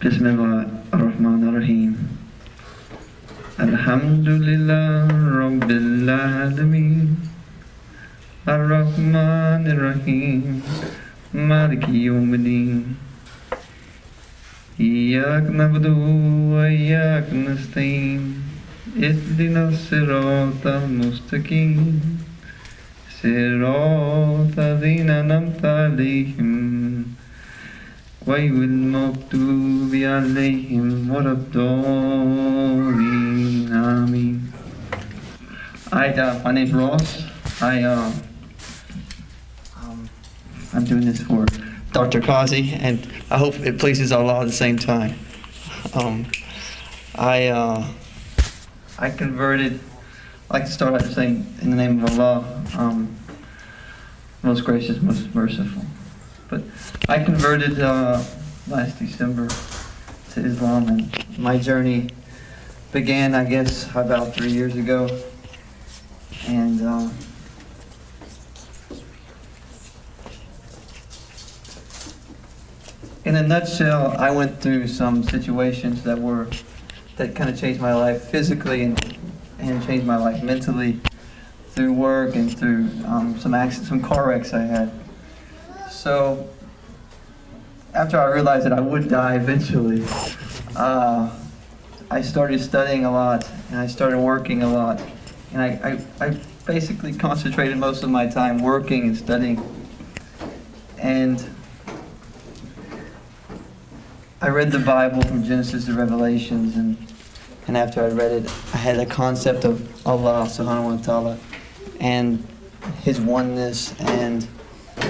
Bismillahirrahmanirrahim. Alhamdulillah Rabbil Alameen. Ar-Rahmanir-Rahim. Maliki Yawmiddin. Iyyak na'budu wa iyyak nasta'in. Ihdina as-siratal mustaqim. Siratal ladzina an'amta alayhim. Ghayril maghdubi alayhim waladdallin. Ameen. My name's Ross. I'm doing this for Dr. Kazi, and I hope it pleases Allah at the same time. I converted. I like to start out saying, in the name of Allah, most gracious, most merciful. But I converted last December to Islam, and my journey began, I guess, about 3 years ago. And in a nutshell, I went through some situations that kind of changed my life physically and changed my life mentally through work and through some car wrecks I had. So after I realized that I would die eventually, I started studying a lot and I started working a lot. And I basically concentrated most of my time working and studying. And I read the Bible from Genesis to Revelations, and after I read it, I had a concept of Allah subhanahu wa ta'ala and His oneness, and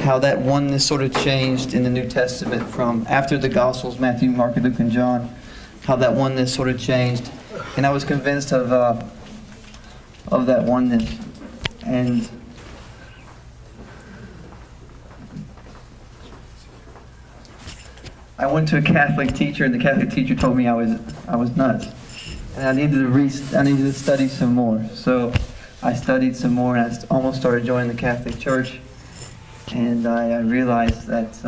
how that oneness sort of changed in the New Testament from after the Gospels, Matthew, Mark, Luke, and John, how that oneness sort of changed. And I was convinced of that oneness. And I went to a Catholic teacher, and the Catholic teacher told me I was nuts, and I needed to study some more. So I studied some more, and I almost started joining the Catholic Church. And I realized that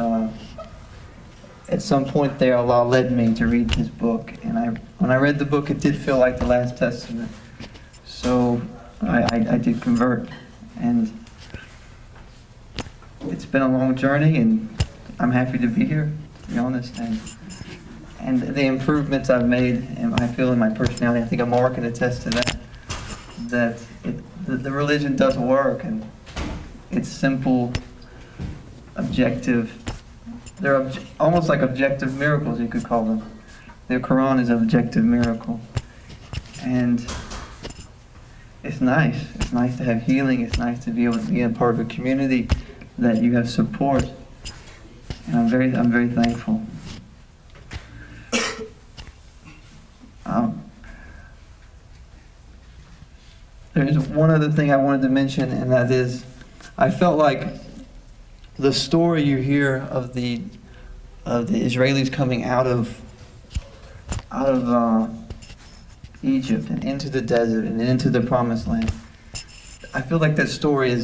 at some point there, Allah led me to read His book. And when I read the book, it did feel like the Last Testament. So I did convert, and it's been a long journey, and I'm happy to be here, to be honest. And the improvements I've made, and I feel in my personality, I think Amar can attest to that the religion does work, and it's simple, objective. They're almost like objective miracles, you could call them. The Quran is an objective miracle. And it's nice. It's nice to have healing. It's nice to be able to be a part of a community that you have support. And I'm very thankful. There's one other thing I wanted to mention, and that is, I felt like the story you hear of the Israelis coming out of Egypt and into the desert and into the Promised Land. I feel like that story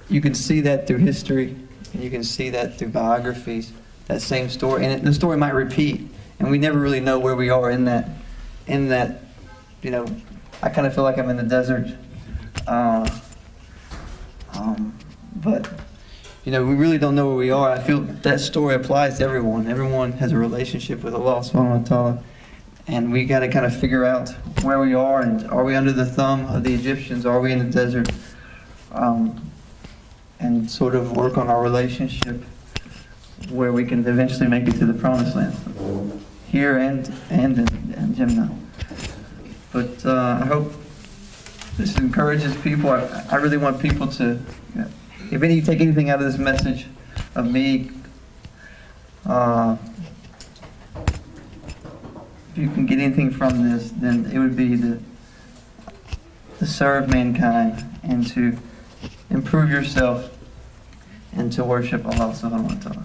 you can see that through history, and you can see that through biographies, that same story. And the story might repeat, and we never really know where we are in that, I kind of feel like I'm in the desert. But we really don't know where we are. I feel that story applies to everyone. Everyone has a relationship with Allah subhanahu wa ta'ala. And we got to kind of figure out where we are, and are we under the thumb of the Egyptians? Are we in the desert? And sort of work on our relationship where we can eventually make it to the Promised Land, here and in Jannah. But I hope this encourages people. I really want people to, if any of you take anything out of this message of me, if you can get anything from this, then it would be to serve mankind and to improve yourself and to worship Allah subhanahu wa ta'ala.